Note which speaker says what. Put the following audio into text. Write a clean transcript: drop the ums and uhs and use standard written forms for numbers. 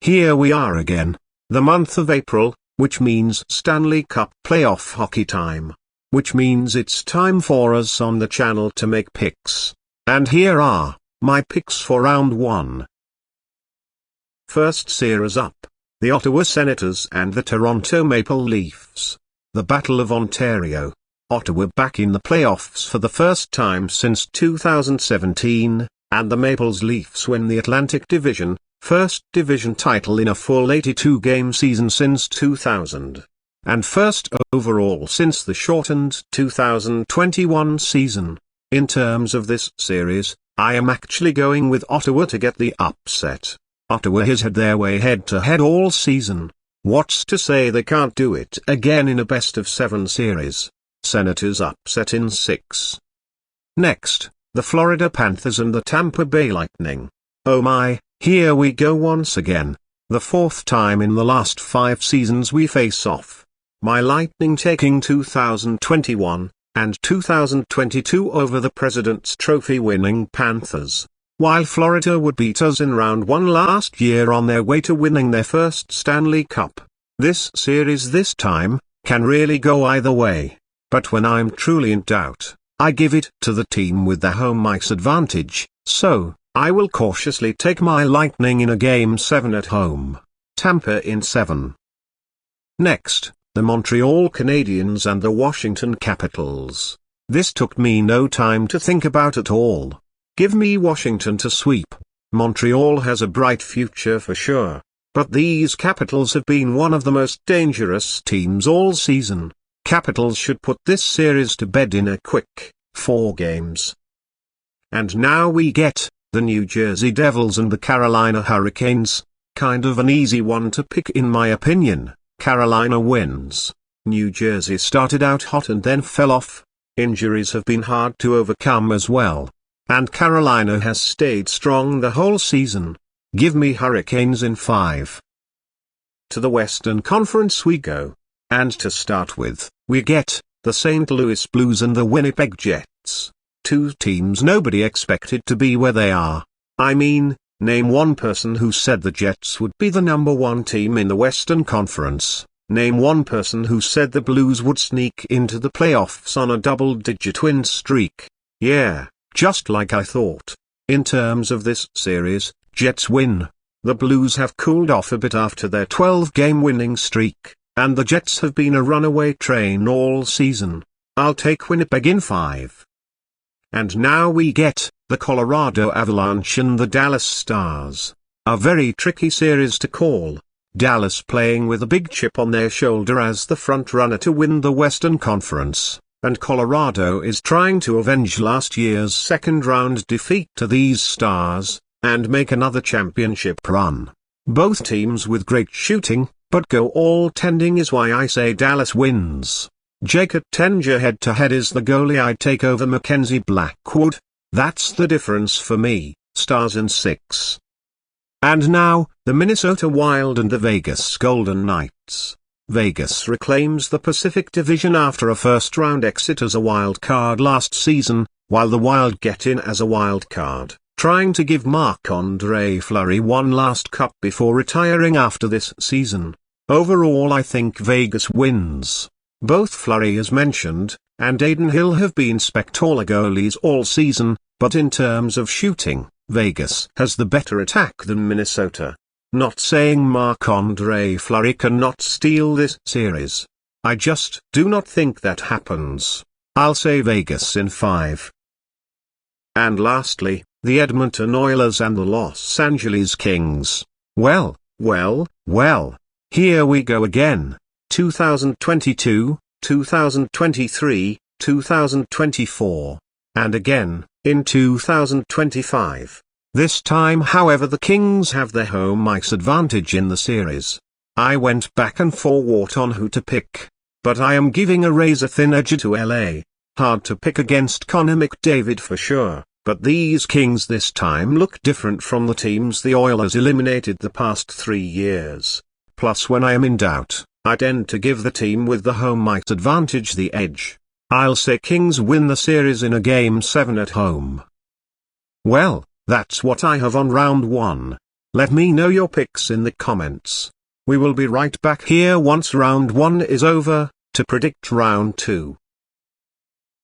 Speaker 1: here we are again. The month of April, which means Stanley Cup playoff hockey time. Which means it's time for us on the channel to make picks. And here are my picks for round 1. First series up. The Ottawa Senators and the Toronto Maple Leafs. The Battle of Ontario. Ottawa back in the playoffs for the first time since 2017, and the Maple Leafs win the Atlantic Division, first division title in a full 82-game season since 2000. And first overall since the shortened 2021 season. In terms of this series, I am actually going with Ottawa to get the upset. Ottawa has had their way head-to-head all season. What's to say they can't do it again in a best-of-7 series? Senators upset in 6. Next, the Florida Panthers and the Tampa Bay Lightning. Oh my, here we go once again. The 4th time in the last 5 seasons we face off. My Lightning taking 2021 and 2022 over the President's Trophy winning Panthers. While Florida would beat us in round 1 last year on their way to winning their first Stanley Cup. This series this time can really go either way. But when I'm truly in doubt, I give it to the team with the home ice advantage, so I will cautiously take my Lightning in a Game 7 at home. Tampa in 7. Next, the Montreal Canadiens and the Washington Capitals. This took me no time to think about at all. Give me Washington to sweep. Montreal has a bright future for sure, but these Capitals have been one of the most dangerous teams all season. Capitals should put this series to bed in a quick 4 games. And now we get the New Jersey Devils and the Carolina Hurricanes. Kind of an easy one to pick in my opinion. Carolina wins. New Jersey started out hot and then fell off. Injuries have been hard to overcome as well. And Carolina has stayed strong the whole season. Give me Hurricanes in 5. To the Western Conference we go. And to start with, we get the St. Louis Blues and the Winnipeg Jets. 2 teams nobody expected to be where they are. I mean, name one person who said the Jets would be the number 1 team in the Western Conference. Name one person who said the Blues would sneak into the playoffs on a double-digit win streak. Yeah, just like I thought. In terms of this series, Jets win. The Blues have cooled off a bit after their 12-game winning streak, and the Jets have been a runaway train all season. I'll take Winnipeg in 5. And now we get the Colorado Avalanche and the Dallas Stars. A very tricky series to call. Dallas playing with a big chip on their shoulder as the front-runner to win the Western Conference, and Colorado is trying to avenge last year's second-round defeat to these Stars, and make another championship run. Both teams with great shooting, but goaltending is why I say Dallas wins. Jake Attenger head-to-head is the goalie I'd take over Mackenzie Blackwood. That's the difference for me. Stars in 6. And now, the Minnesota Wild and the Vegas Golden Knights. Vegas reclaims the Pacific Division after a first-round exit as a wild card last season, while the Wild get in as a wild card, trying to give Marc-Andre Fleury one last cup before retiring after this season. Overall I think Vegas wins. Both Fleury as mentioned, and Adin Hill have been spectacular goalies all season, but in terms of shooting, Vegas has the better attack than Minnesota. Not saying Marc-Andre Fleury cannot steal this series. I just do not think that happens. I'll say Vegas in 5. And lastly, the Edmonton Oilers and the Los Angeles Kings. Well, here we go again. 2022, 2023, 2024. And again, in 2025. This time however the Kings have their home ice advantage in the series. I went back and forth on who to pick, but I am giving a razor-thin edge to LA. Hard to pick against Connor McDavid for sure, but these Kings this time look different from the teams the Oilers eliminated the past 3 years. Plus when I am in doubt, I tend to give the team with the home ice advantage the edge. I'll say Kings win the series in a Game 7 at home. Well, that's what I have on round 1. Let me know your picks in the comments. We will be right back here once round 1 is over, to predict round 2.